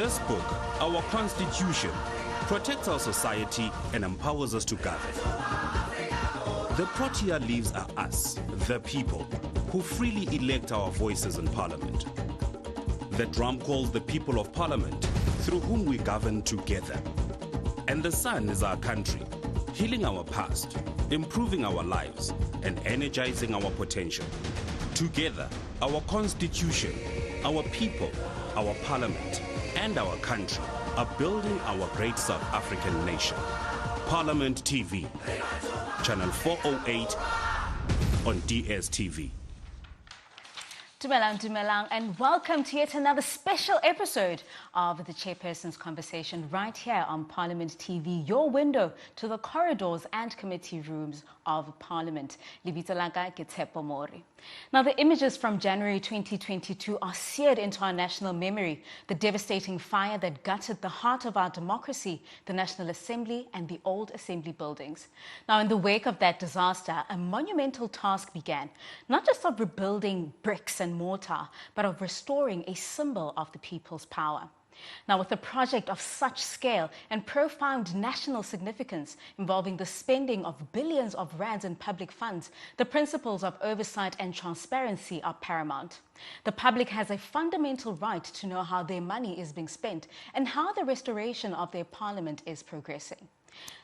This book, our Constitution, protects our society and empowers us to govern. The protea leaves are us, the people, who freely elect our voices in Parliament. The drum calls the people of Parliament, through whom we govern together. And the sun is our country, healing our past, improving our lives, and energizing our potential. Together, our Constitution, our people, our Parliament, and our country are building our great South African nation. Parliament TV, channel 408 on DSTV. Dumelang, and welcome to yet another special episode of the Chairperson's Conversation right here on Parliament TV, your window to the corridors and committee rooms of Parliament. Now, the images from January 2022 are seared into our national memory. The devastating fire that gutted the heart of our democracy, the National Assembly and the old Assembly buildings. Now, in the wake of that disaster, a monumental task began, not just of rebuilding bricks and mortar, but of restoring a symbol of the people's power. Now, with a project of such scale and profound national significance involving the spending of billions of rands in public funds, the principles of oversight and transparency are paramount. The public has a fundamental right to know how their money is being spent and how the restoration of their parliament is progressing.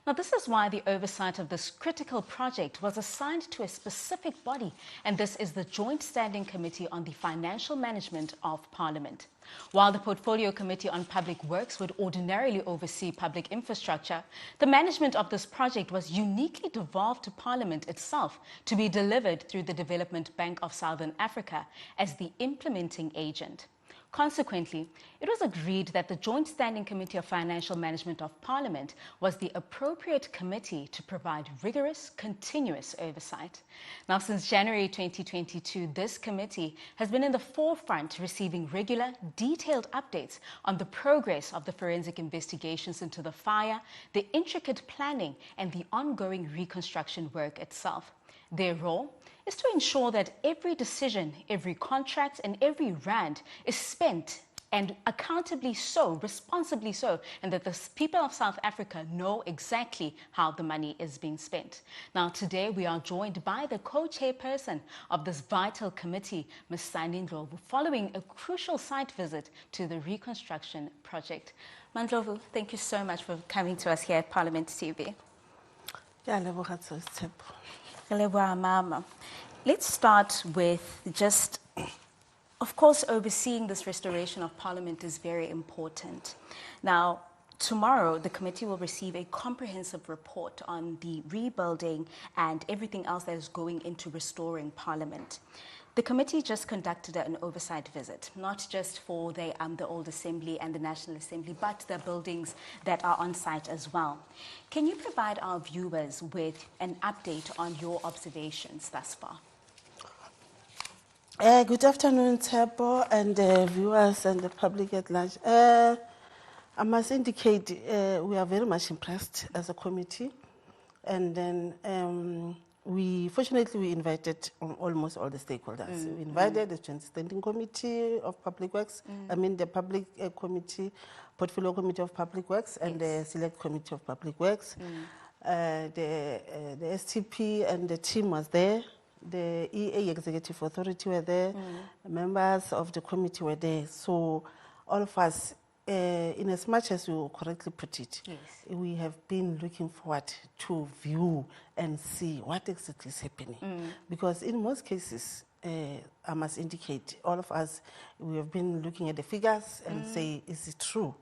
Now, this is why the oversight of this critical project was assigned to a specific body, and this is the Joint Standing Committee on the Financial Management of Parliament. While the Portfolio Committee on Public Works would ordinarily oversee public infrastructure, the management of this project was uniquely devolved to Parliament itself to be delivered through the Development Bank of Southern Africa as the implementing agent. Consequently, it was agreed that the Joint Standing Committee of Financial Management of Parliament was the appropriate committee to provide rigorous, continuous oversight. Now, since January 2022, this committee has been in the forefront, receiving regular, detailed updates on the progress of the forensic investigations into the fire, the intricate planning, and the ongoing reconstruction work itself. Their role is to ensure that every decision, every contract, and every rand is spent and accountably so, responsibly so, and that the people of South Africa know exactly how the money is being spent. Now, today we are joined by the co-chairperson of this vital committee, Ms. Sannie Ndlhovu, following a crucial site visit to the reconstruction project. Ms. Ndlhovu, thank you so much for coming to us here at Parliament TV. Let's start with just, of course, overseeing this restoration of Parliament is very important. Now, tomorrow, the committee will receive a comprehensive report on the rebuilding and everything else that is going into restoring Parliament. The committee just conducted an oversight visit, not just for the old Assembly and the National Assembly, but the buildings that are on site as well. Can you provide our viewers with an update on your observations thus far? Good afternoon, Tebo, and viewers and the public at large. I must indicate we are very much impressed as a committee, and then fortunately we invited almost all the stakeholders. We invited the Joint Standing Committee of Public Works, the Public Committee, Portfolio Committee of Public Works, and the Select Committee of Public Works. The STP and the team was there. The EA Executive Authority were there. Members of the committee were there. So all of us, in as much as you correctly put it, we have been looking forward to view and see what exactly is happening. Because in most cases, I must indicate, all of us, we have been looking at the figures and say, is it true?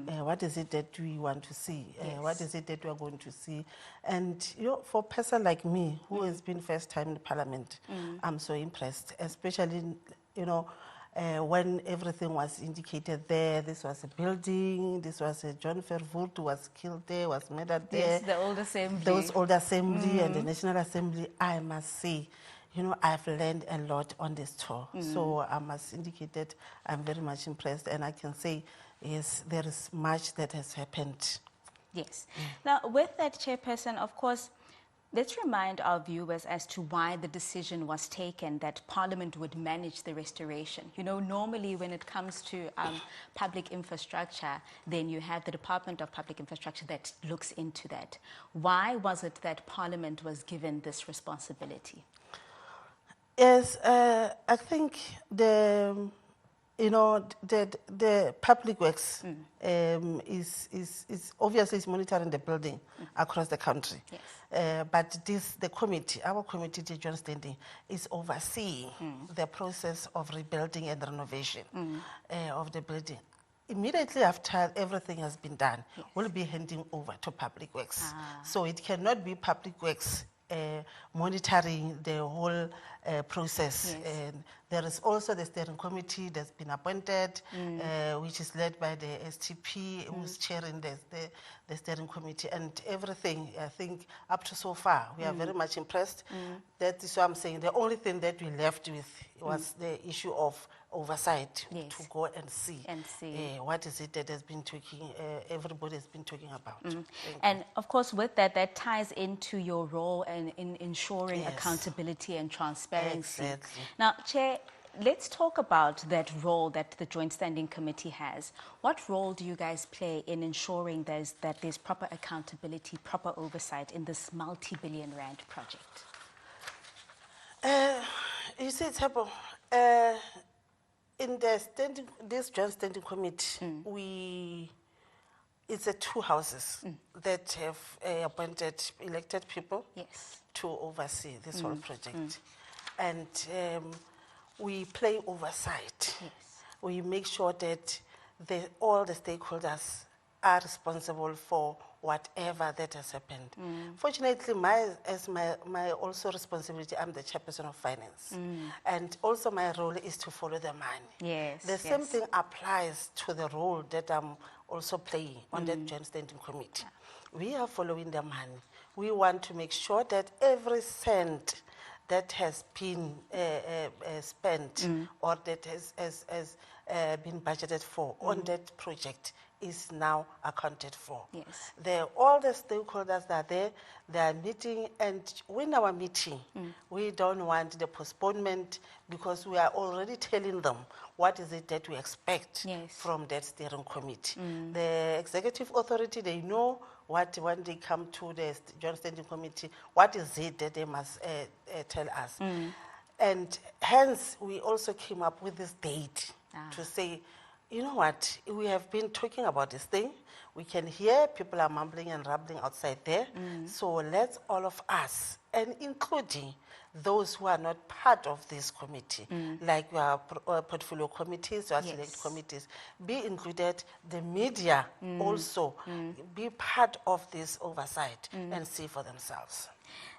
What is it that we want to see? What is it that we are going to see? And for a person like me, who has been first time in Parliament, I'm so impressed, especially, when everything was indicated there. This was a building, this was a John Verwoerd who was killed there, was murdered there. Yes, the old Assembly. Those old Assembly and the National Assembly, I must say, I've learned a lot on this tour. So I must indicate that I'm very much impressed, and I can say, yes, there is much that has happened. Yes. Now, with that, Chairperson, of course, Let's remind our viewers as to why the decision was taken that Parliament would manage the restoration. You know, normally when it comes to public infrastructure, then you have the Department of Public Infrastructure that looks into that. Why was it that Parliament was given this responsibility? Yes, I think the public works is obviously is monitoring the building across the country. Yes. But our committee, the joint standing, is overseeing the process of rebuilding and renovation of the building. Immediately after everything has been done, we'll be handing over to public works. So it cannot be public works monitoring the whole process. Yes. There is also the steering committee that's been appointed, which is led by the STP, who's chairing the steering committee, and everything, I think, up to so far, we are very much impressed. That is why I'm saying the only thing that we left with was the issue of oversight, to go and see, what is it that has been talking, everybody has been talking about. And of course, with that ties into your role in ensuring accountability and transparency. Exactly. Now, Chair, let's talk about that role that the Joint Standing Committee has. What role do you guys play in ensuring that there's proper accountability, proper oversight in this multi-billion rand project? You see, Thabo, in this Joint Standing Committee, it's two houses that have appointed elected people to oversee this whole project. And we play oversight. We make sure that all the stakeholders are responsible for whatever that has happened. Fortunately, my also responsibility, I'm the chairperson of finance. And also my role is to follow the money. The same thing applies to the role that I'm also playing on the Joint Standing Committee. We are following the money. We want to make sure that every cent that has been spent or that has been budgeted for on that project is now accounted for. All the stakeholders are there, they are meeting, and in our meeting, we don't want the postponement because we are already telling them what is it that we expect from that steering committee. The executive authority, they know what, when they come to the Joint Standing Committee, what is it that they must tell us. And hence, we also came up with this date to say, you know what, we have been talking about this thing. We can hear people are mumbling and rambling outside there. So let's all of us, and including those who are not part of this committee, like our portfolio committees, our select committees, be included. The media also be part of this oversight and see for themselves.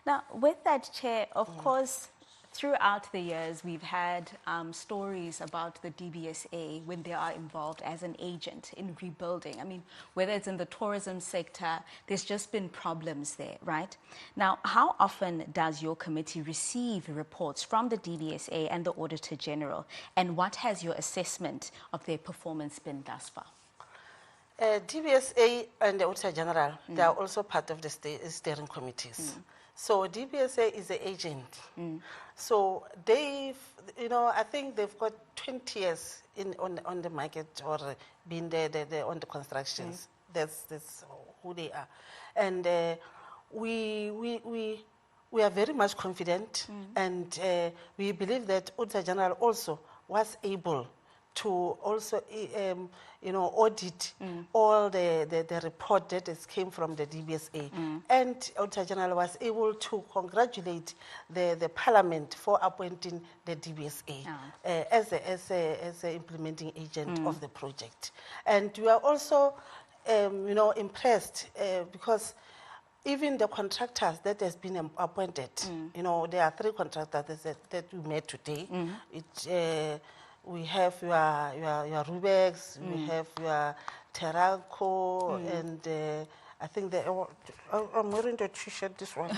Now, with that, Chair, of course, throughout the years, we've had stories about the DBSA when they are involved as an agent in rebuilding. I mean, whether it's in the tourism sector, there's just been problems there, right? Now, how often does your committee receive reports from the DBSA and the Auditor General? And what has your assessment of their performance been thus far? DBSA and the Auditor General, they are also part of the steering committees. So DBSA is the agent. So they've, I think they've got 20 years on the market or been there on the constructions. That's who they are. And we are very much confident, and we believe that Auditor General also was able to also audit all the report that came from the DBSA. And Auditor General was able to congratulate the Parliament for appointing the DBSA as an implementing agent of the project. And we are also impressed because even the contractors that has been appointed, there are 3 contractors that we met today. We have your Rubex, we have your Terraco, and I think I'm wearing the t-shirt, this one.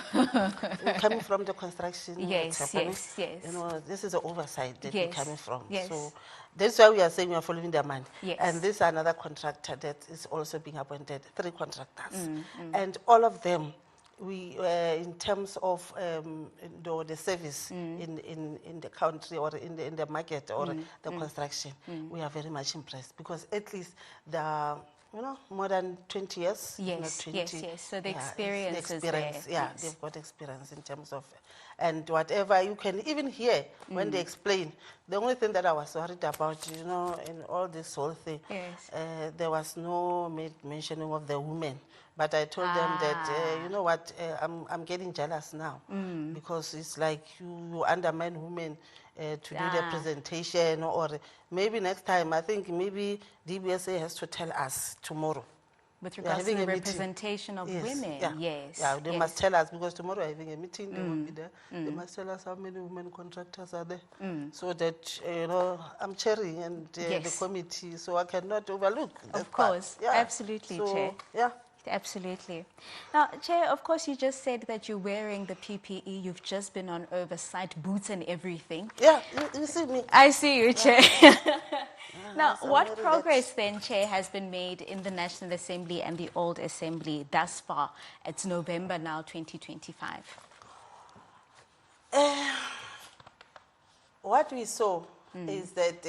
Coming from the construction. Yes. This is the oversight that we're coming from. Yes. So that's why we are saying we are following their mind. And this is another contractor that is also being appointed, 3 contractors. And all of them we, in terms of the service in the country or in the market or the construction, we are very much impressed because at least the more than 20 years. Yes, 20, yes. So the yeah, experience, it's the experience, is there. yeah, Yes. they've got experience in terms of, and whatever you can even hear when they explain. The only thing that I was worried about, in all this whole thing, Yes. there was no mentioning of the women. But I told them that, you know what, I'm getting jealous now because it's like you undermine women to do the presentation, or maybe next time, I think maybe DBSA has to tell us tomorrow. With regards to the representation of women, yes. Yeah, they must tell us because tomorrow we're having a meeting, they will be there. They must tell us how many women contractors are there so that, I'm chairing and the committee, so I cannot overlook that Of course, part. Yeah. absolutely, so, Chair. Yeah. Absolutely. Now, Chair, of course, you just said that you're wearing the PPE. You've just been on oversight, boots and everything. Yeah, you see me. I see you, Chair. Now, what progress then, Chair, has been made in the National Assembly and the Old Assembly thus far? It's November now, 2025. What we saw is that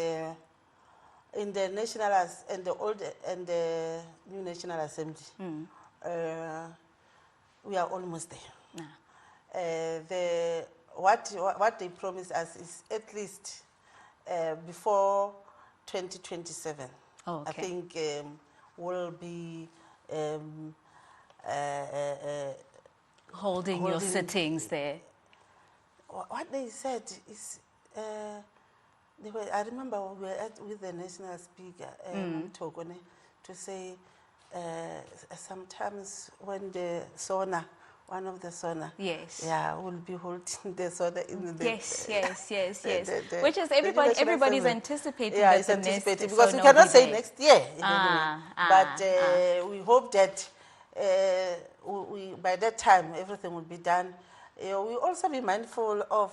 in the and the Old and the New National Assembly, we are almost there. What they promised us is at least before 2027. Oh, okay. I think we'll be holding your sittings there. What they said is, I remember we were with the national speaker, Togone, to say sometimes when the sauna, one of the sauna, will be holding the sauna in the yes. Which is everybody's anticipating. Yeah, it's anticipated because we cannot say next year. But we hope that by that time everything will be done. We also be mindful of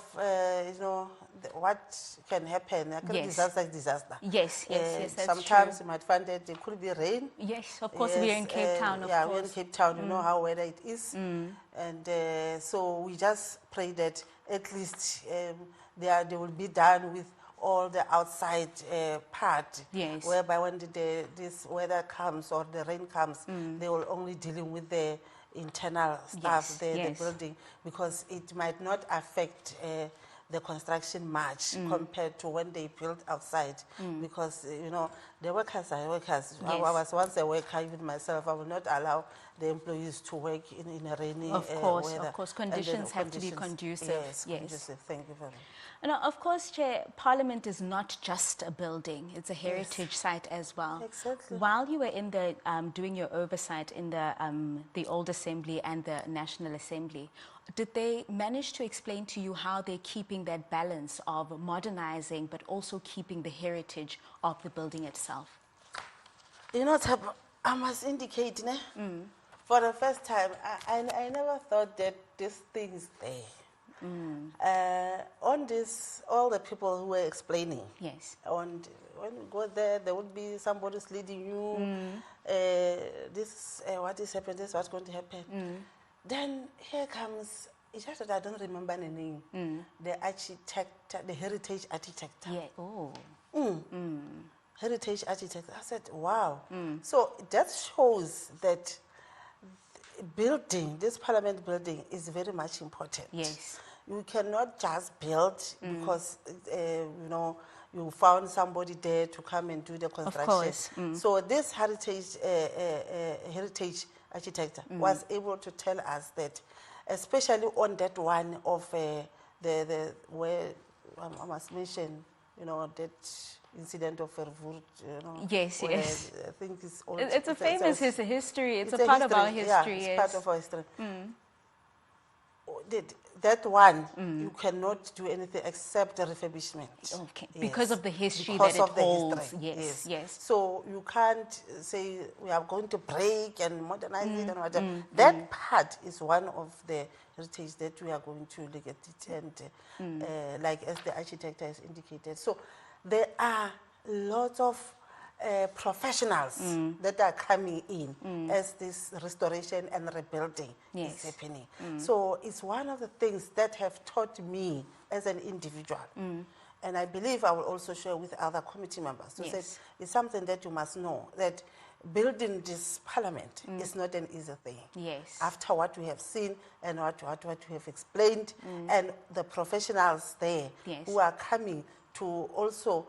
what can happen. Disaster is disaster. Yes, that's sometimes true. you might find that there could be rain. Yes, of course, we're in Cape Town, of course. Yeah, we're in Cape Town, you know how weather it is. And so we just pray that at least they will be done with all the outside part, whereby when this weather comes or the rain comes, they will only dealing with the internal stuff, the building, because it might not affect the construction much compared to when they build outside, because the workers are workers. I was once a worker, even myself. I will not allow the employees to work in a rainy weather. Of course, conditions have to be conducive. Yes, conducive. Thank you very much. Now, of course, Chair, Parliament is not just a building; it's a heritage site as well. Exactly. While you were in the doing your oversight in the Old Assembly and the National Assembly, did they manage to explain to you how they're keeping that balance of modernizing but also keeping the heritage of the building itself? I must indicate, for the first time, I never thought that this thing is there. On this, all the people who were explaining. Yes. And when you go there would be somebody leading you. This what is happening, this is what's going to happen. Then here comes, it's just that I don't remember the name, the architect, the heritage architect. Yeah. Oh. Heritage architect. I said, wow. So that shows that building, this Parliament building, is very much important. Yes. You cannot just build because, you found somebody there to come and do the construction. Of course. So this heritage architect was able to tell us that, especially on that one of the where I must mention, that incident of Vervoort, Yes. I think it's a famous history. It's a part of our history. Yeah, it's part of our history. That one, you cannot do anything except the refurbishment. Okay, because of the history because that it of the holds. History. Yes. So you can't say we are going to break and modernize it and whatever. That part is one of the heritage that we are going to look at it, and like as the architect has indicated. So there are lots of professionals that are coming in as this restoration and rebuilding Yes. is happening. So it's one of the things that have taught me as an individual. And I believe I will also share with other committee members to say Yes. it's something that you must know, that building this parliament is not an easy thing. Yes. After what we have seen and what we have explained, and the professionals there Yes. who are coming to also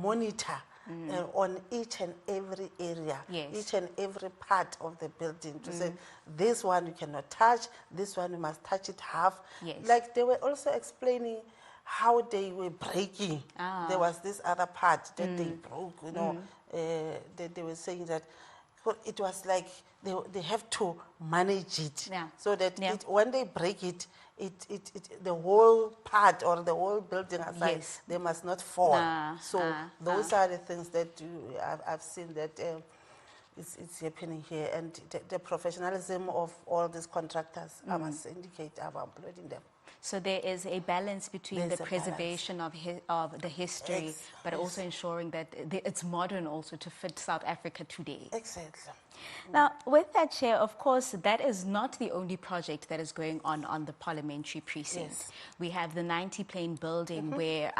monitor on each and every area, Yes. each and every part of the building to say, this one you cannot touch, this one you must touch it half. Yes. Like they were also explaining how they were breaking. There was this other part that they broke, you know. They were saying that it was like they have to manage it. Yeah. So that Yeah. when they break it, the whole part or the whole building aside, Yes. they must not fall. So those ah. are the things that I've seen that it's happening here. And the professionalism of all these contractors, I must indicate, I've applauded them. So there is a balance between There's the a preservation of the history, but also ensuring that it's modern also to fit South Africa today. Exactly. Now, with that, Chair, of course, that is not the only project that is going on the parliamentary precinct. Yes. We have the 90-plane building where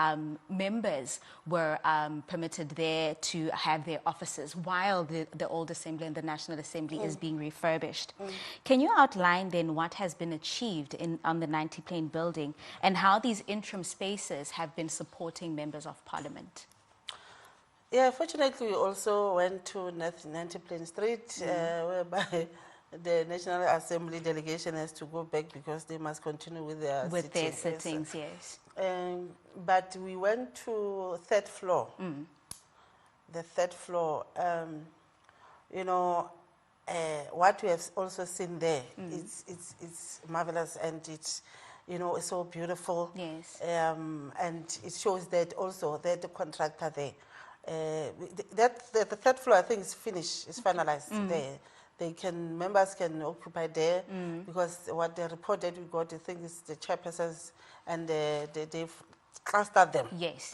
members were permitted there to have their offices while the old assembly and the National Assembly is being refurbished. Can you outline then what has been achieved on the 90-plane building and how these interim spaces have been supporting members of parliament? Yeah, fortunately, we also went to 90 Plain Street, whereby the National Assembly delegation has to go back because they must continue with their sittings, yes. But we went to third floor. The third floor, you know, what we have also seen there, it's marvelous, and it's, you know, it's so beautiful. Yes. And it shows that also that the contractor there, the third floor, I think, is finished, is finalized there. Members can occupy there because what the report that we got, I think, is the chairpersons, and they've clustered them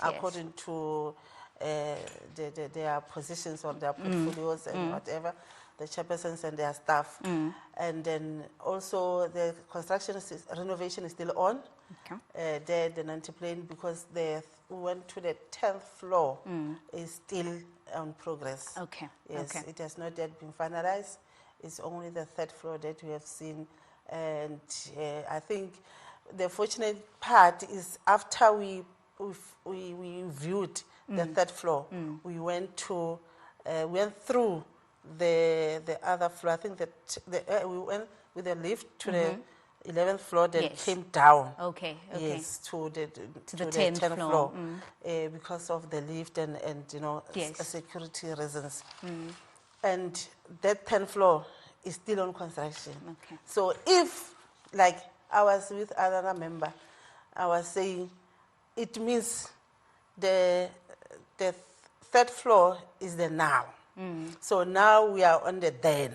according to their positions on their portfolios and whatever, the chairpersons and their staff. And then also the renovation is still on. Okay. There, the 90 plane, because we went to the 10th floor, is still on progress. Okay. Yes, Okay. it has not yet been finalized. It's only the third floor that we have seen. And I think the fortunate part is after we viewed the third floor, we went through the other floor. I think that we went with the lift to the 11th floor, then came down. Okay. Okay. Yes, to the 10th floor. Because of the lift and you know, Yes. security reasons. And that 10th floor is still on construction. Okay. So if, like I was with another member, I was saying, it means the third floor is the now. So now we are on the then.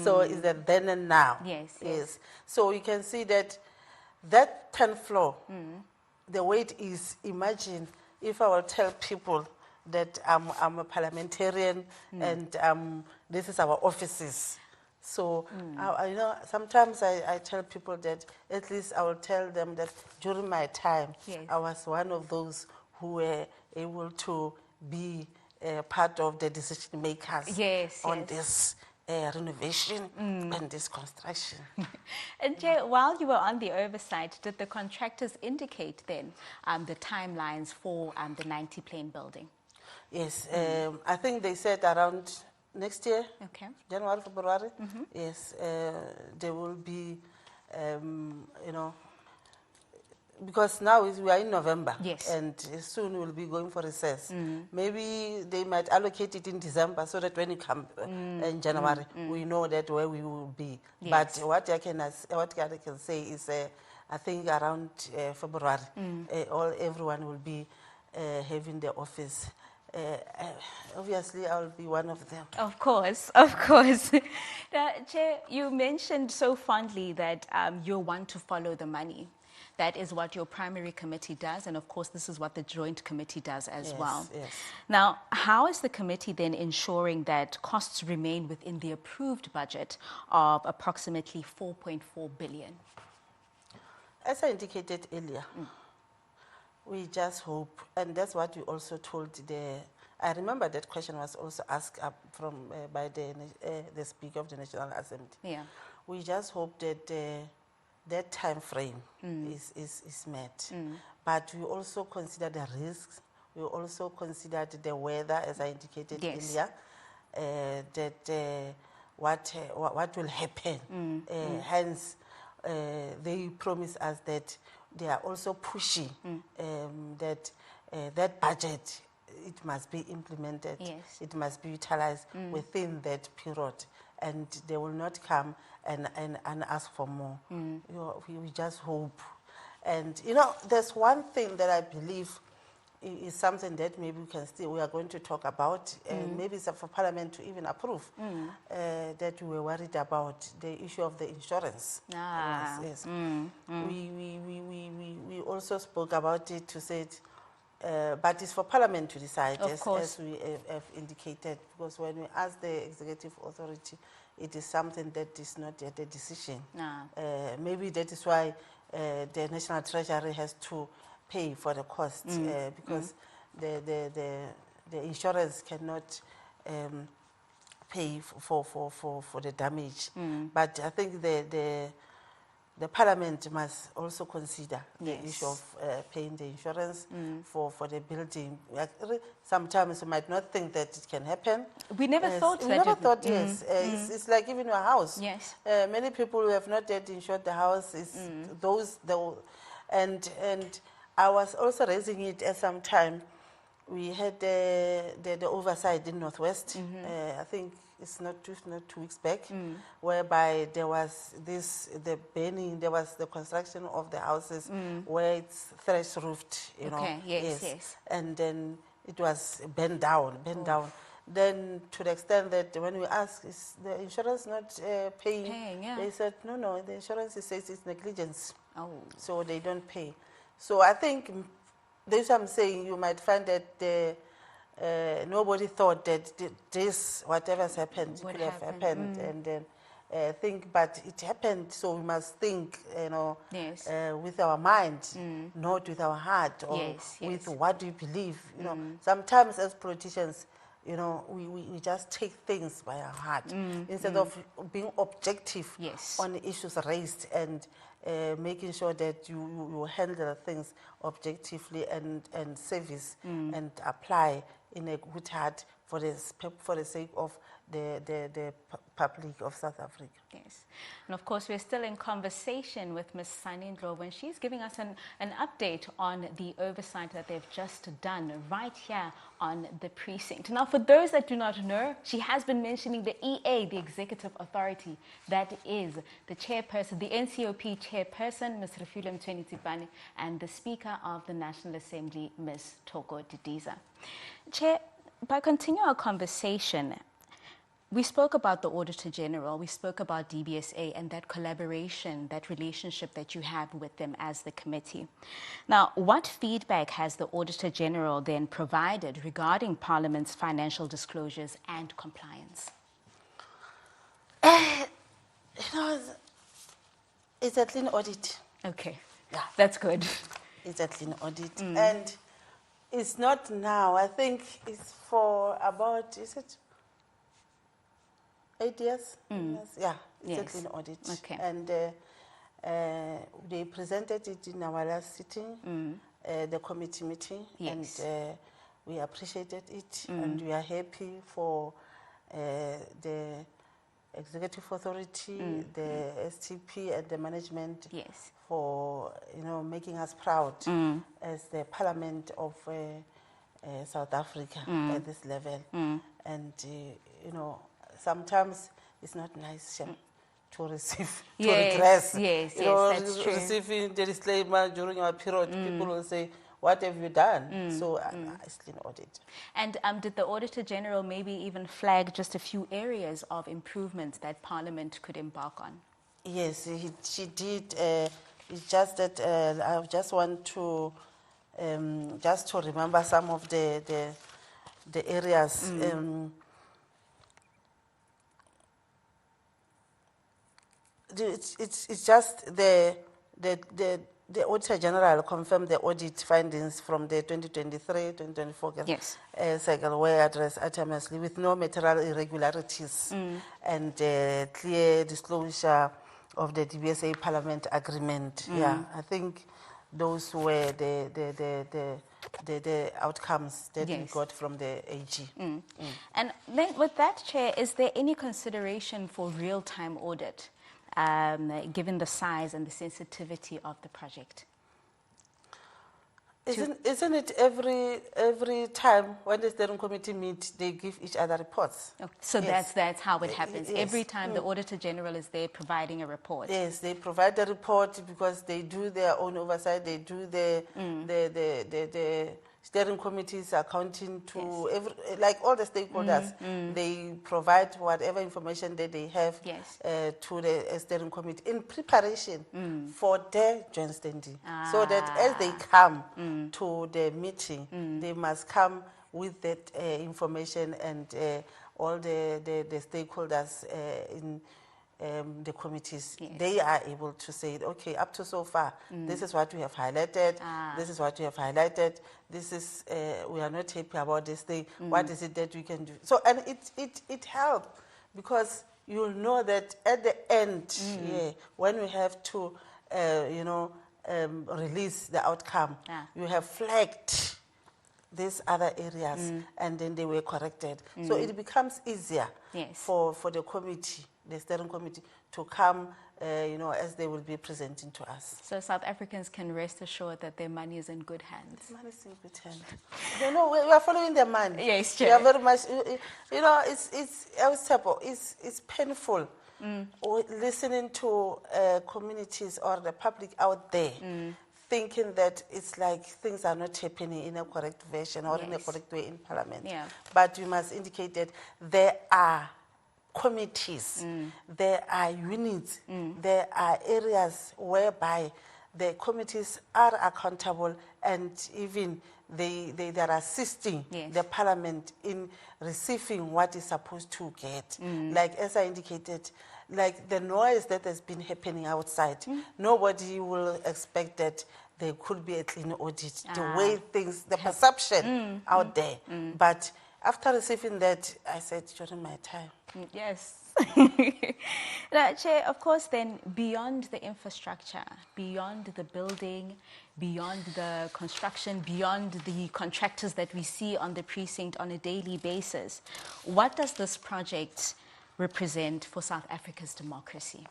So it's the then and now. Yes, yes. So you can see that 10th floor, the way it is, imagine if I will tell people that I'm a parliamentarian and this is our offices. So, you know, sometimes I tell people that at least I will tell them that during my time, I was one of those who were able to be part of the decision makers on this renovation and this construction. And Jay, while you were on the oversight, did the contractors indicate then the timelines for the 90-plane building? Yes, I think they said around next year, January, February. Yes, there will be, you know, because now we are in November, and soon we'll be going for recess. Maybe they might allocate it in December so that when you come in January, we know that where we will be. But what I can say is, I think around February, everyone will be having their office. Obviously, I'll be one of them. Of course, of course. Now, Chair, you mentioned so fondly that you want to follow the money. That is what your primary committee does, and of course this is what the joint committee does as well. Yes. Now, how is the committee then ensuring that costs remain within the approved budget of approximately 4.4 billion? As I indicated earlier, we just hope, and that's what we also told I remember that question was also asked by the Speaker of the National Assembly. Yeah. We just hope that that time frame is met. But we also consider the risks. We also considered the weather, as I indicated earlier, that what will happen. Hence, they promise us that they are also pushing that that budget, it must be implemented. Yes. It must be utilized within that period, and they will not come and ask for more. We just hope. And there's one thing that I believe is something that maybe we are going to talk about, maybe it's for Parliament to even approve, that we were worried about, the issue of the insurance. Yes. We also spoke about it to say it, but it's for Parliament to decide, as we have indicated, because when we ask the Executive Authority, it is something that is not yet a decision. Maybe that is why the National Treasury has to pay for the cost, because the insurance cannot pay for the damage. But I think the Parliament must also consider the issue of paying the insurance for the building. Sometimes you might not think that it can happen. We never thought we that. Never thought, yes. It's like even your house. Yes. Many people who have not yet insured the house, and I was also raising it at some time. We had the Oversight in Northwest. I think it's not 2 weeks back, whereby there was the construction of the houses where it's thatch roofed, Yes. And then it was bent down. Then to the extent that when we asked, is the insurance not paying? They said, no, the insurance says it's negligence. So they don't pay. So I think this I'm saying, you might find that nobody thought that this, whatever has happened, could have happened. And then but it happened, so we must think, with our mind, not with our heart, or with what we believe. Sometimes as politicians, we just take things by our heart instead of being objective on the issues raised and making sure that you handle things objectively and service and apply in a good heart for the sake of the public of South Africa. Yes. And of course, we're still in conversation with Ms. Sannie Ndlhovu, and she's giving us an update on the oversight that they've just done right here on the precinct. Now, for those that do not know, she has been mentioning the EA, the Executive Authority, that is the chairperson, the NCOP chairperson, Ms. Refilwe Mthweni-Tsipane, and the Speaker of the National Assembly, Ms. Thoko Didiza. Chair, by continuing our conversation, we spoke about the Auditor General, we spoke about DBSA and that collaboration, that relationship that you have with them as the committee. Now, what feedback has the Auditor General then provided regarding Parliament's financial disclosures and compliance? It's a clean audit. Okay, that's good. It's a clean audit. And it's not now, I think it's for about, is it 8 years? Yeah, it's a clean audit. Okay. And they presented it in our last sitting, the committee meeting, and we appreciated it, and we are happy for the Executive Authority, the STP, and the management for making us proud as the Parliament of South Africa at this level. And sometimes it's not nice to receive, to regress. Yes, that's true. Receiving the disclaimer during our period, people will say, what have you done? So it's clean audit. And did the Auditor General maybe even flag just a few areas of improvements that Parliament could embark on? Yes, she did It's just that I just want to just to remember some of the areas. It's just the Auditor General confirmed the audit findings from the 2023-2024 Yes. cycle were addressed autonomously with no material irregularities and clear disclosure of the DBSA Parliament agreement. Yeah, I think those were the outcomes that we Yes. got from the AG. And then with that, Chair, is there any consideration for real-time audit, given the size and the sensitivity of the project? Isn't it every time when the steering committee meet, they give each other reports? Oh, so Yes. that's how it happens. Yes. Every time the Auditor General is there providing a report. Yes, they provide the report because they do their own oversight. They do the steering committees accounting to like all the stakeholders. They provide whatever information that they have Yes. to the steering committee in preparation for their joint standing. So that as they come to the meeting, they must come with that information and all the stakeholders in the committees, Yes. they are able to say, okay, up to so far, this is what we have highlighted, this is what we have highlighted, this is, we are not happy about this thing, what is it that we can do? So, and it helps because you'll know that at the end, when we have to, release the outcome, you have flagged these other areas and then they were corrected. So it becomes easier for the committee, the steering committee, to come, as they will be presenting to us. So South Africans can rest assured that their money is in good hands. Money is in good hands. We are following the money. Yes, we Chair. are very much, it's painful listening to communities or the public out there thinking that it's like things are not happening in a correct version or in a correct way in Parliament. Yeah. But we must indicate that there are committees, there are units, there are areas whereby the committees are accountable and even they are assisting the Parliament in receiving what is supposed to get. Like as I indicated, like the noise that has been happening outside, nobody will expect that there could be a clean audit, the way things, the perception out there. But after receiving that, I said during my time. Yes. Now, Chair, of course, then beyond the infrastructure, beyond the building, beyond the construction, beyond the contractors that we see on the precinct on a daily basis, what does this project represent for South Africa's democracy?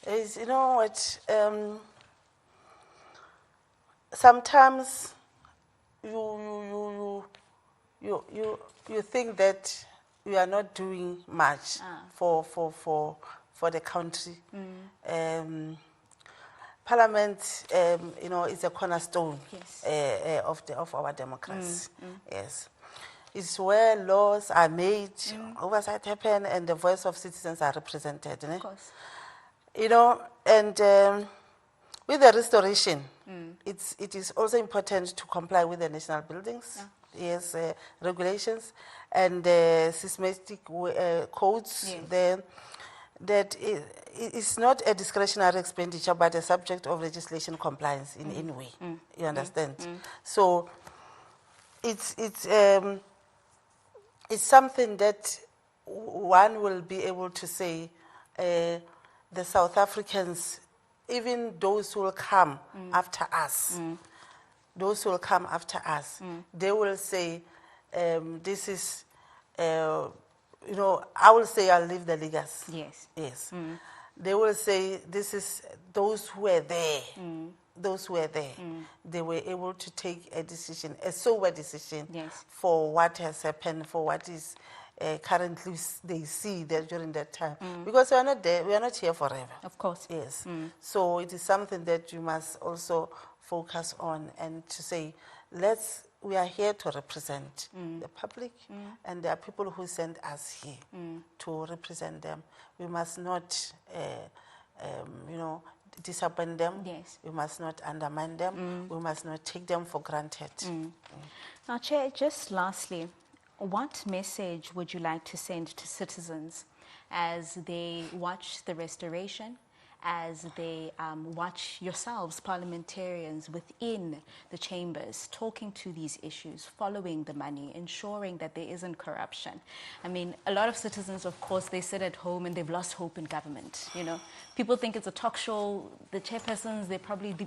You know what? Sometimes you think that you are not doing much for the country. Parliament, is a cornerstone of our democracy. Yes, it's where laws are made, oversight happen, and the voice of citizens are represented. Of course. And with the restoration, it is also important to comply with the national buildings, regulations, and seismic codes. That it's not a discretionary expenditure, but a subject of legislation compliance in any way. You understand? So it's something that one will be able to say. The South Africans, even those who will come after us, they will say, this is, I will say I'll leave the legacy. Yes. They will say, this is those who were there. They were able to take a decision, a sober decision for what has happened, for what is currently they see that during that time. Because we are not there, we are not here forever. Of course. Yes. So it is something that you must also focus on and to say, let's we are here to represent the public, and there are people who send us here to represent them. We must not, disappoint them. Yes. We must not undermine them. We must not take them for granted. Now, Chair, just lastly, what message would you like to send to citizens as they watch the restoration, as they watch yourselves, parliamentarians within the chambers, talking to these issues, following the money, ensuring that there isn't corruption? I mean, a lot of citizens, of course, they sit at home and they've lost hope in government, you know. People think it's a talk show. The chairpersons,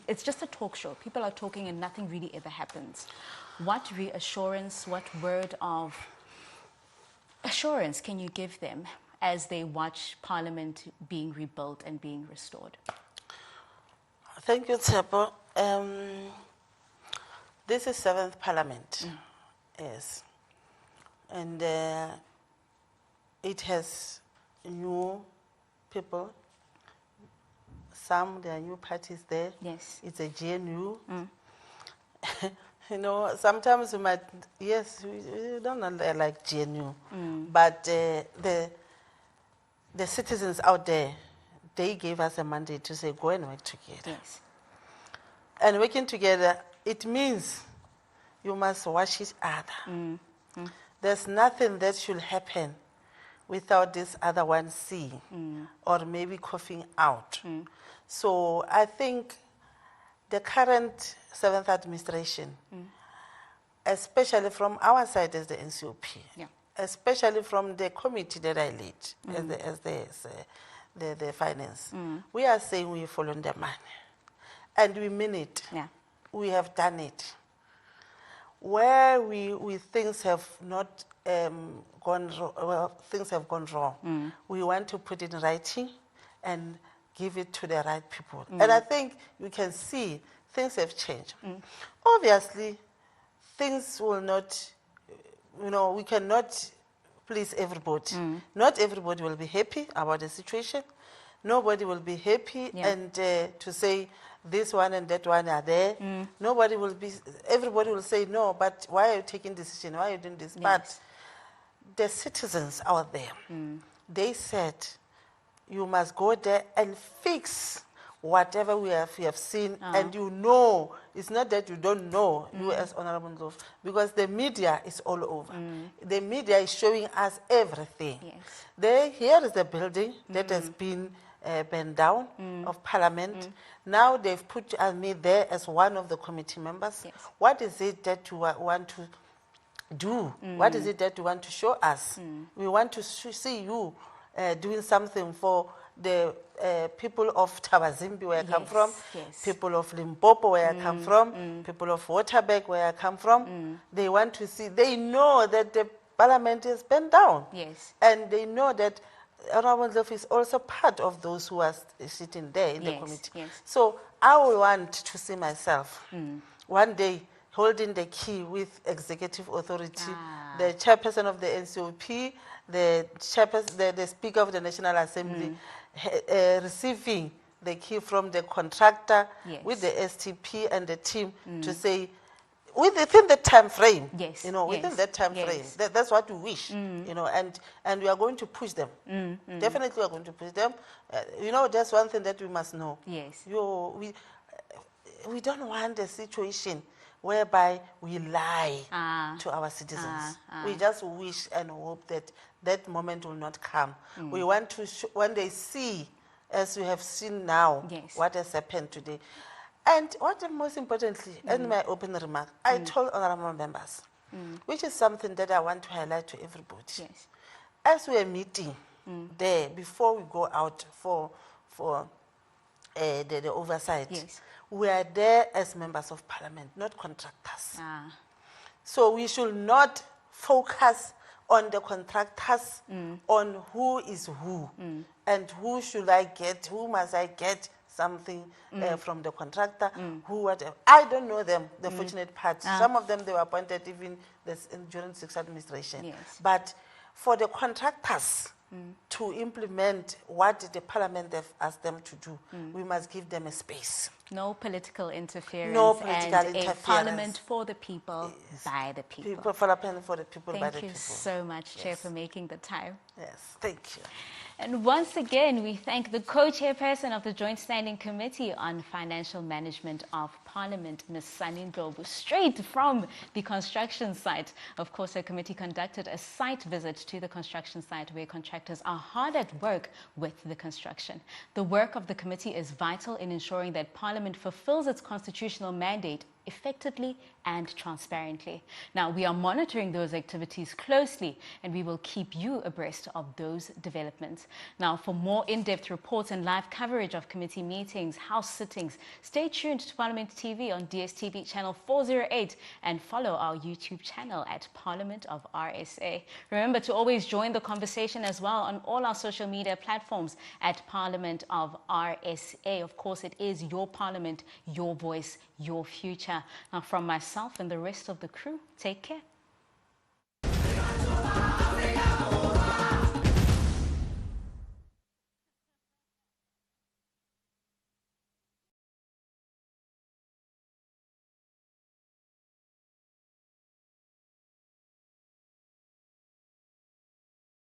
it's just a talk show. People are talking and nothing really ever happens. What reassurance, what word of assurance can you give them as they watch Parliament being rebuilt and being restored? Thank you, Tsepo. This is 7th Parliament, yes. And it has new people. There are new parties there. Yes. It's a GNU. You know, sometimes we might, yes, we don't like GNU, but the citizens out there, they gave us a mandate to say, go and work together. Yes. And working together, it means you must watch each other. There's nothing that should happen without this other one seeing or maybe coughing out. So I think the current 7th administration, especially from our side as the NCOP, especially from the committee that I lead as the finance, we are saying we follow the money. And we mean it. Yeah. We have done it. Where we things have not gone wrong, well, things have gone wrong, we want to put it in writing and give it to the right people. And I think you can see things have changed. Obviously, things will not, we cannot please everybody. Not everybody will be happy about the situation. Nobody will be happy and to say this one and that one are there. Nobody will be, everybody will say, no, but why are you taking this decision? Why are you doing this? Yes. But the citizens out there, they said, you must go there and fix whatever we have seen, and it's not that you don't know, you as Honorable Ndlovu, because the media is all over. The media is showing us everything. Yes. Here is the building that has been burned down of Parliament. Now they've put me there as one of the committee members. Yes. What is it that you want to do? What is it that you want to show us? We want to see you doing something for the people of Tabazimbi, where I come from, people of Limpopo, where I come from, people of Waterberg, where I come from. They want to see, they know that the Parliament is bent down. Yes. And they know that Honorable Ndlovu is also part of those who are sitting there in the committee. Yes. So I will want to see myself one day holding the key with executive authority, the chairperson of the NCOP, the Speaker of the National Assembly, receiving the key from the contractor with the STP and the team to say, within the time frame, within that time frame, that's what we wish, and we are going to push them. Definitely we are going to push them. That's one thing that we must know. Yes. We don't want a situation whereby we lie to our citizens. We just wish and hope that that moment will not come. We want to, when they see, as we have seen now, what has happened today. And what most importantly, in my opening remark, I told honorable members, which is something that I want to highlight to everybody. Yes. As we are meeting there, before we go out for the oversight, we are there as members of Parliament, not contractors. So we should not focus on the contractors, on who is who, and who should I get, who must I get something from the contractor, who whatever. I don't know them, the fortunate part. Some of them, they were appointed even during 6th administration. Yes. But for the contractors, to implement what the parliament have asked them to do. We must give them a space. No political interference. No political and interference. A parliament for the people, by the people. Parliament for the people, by the Thank you people. so much, Chair, for making the time. Yes, thank you. And once again, we thank the co-chairperson of the Joint Standing Committee on Financial Management of Parliament, Ms. Sannie Ndlhovu, straight from the construction site. Of course, the committee conducted a site visit to the construction site where contractors are hard at work with the construction. The work of the committee is vital in ensuring that Parliament fulfills its constitutional mandate effectively and transparently. Now, we are monitoring those activities closely and we will keep you abreast of those developments. Now, for more in-depth reports and live coverage of committee meetings, house sittings, stay tuned to Parliament TV on DSTV channel 408 and follow our YouTube channel at Parliament of RSA. Remember to always join the conversation as well on all our social media platforms at Parliament of RSA. Of course, it is your Parliament, your voice, your future. Now, from myself and the rest of the crew, take care.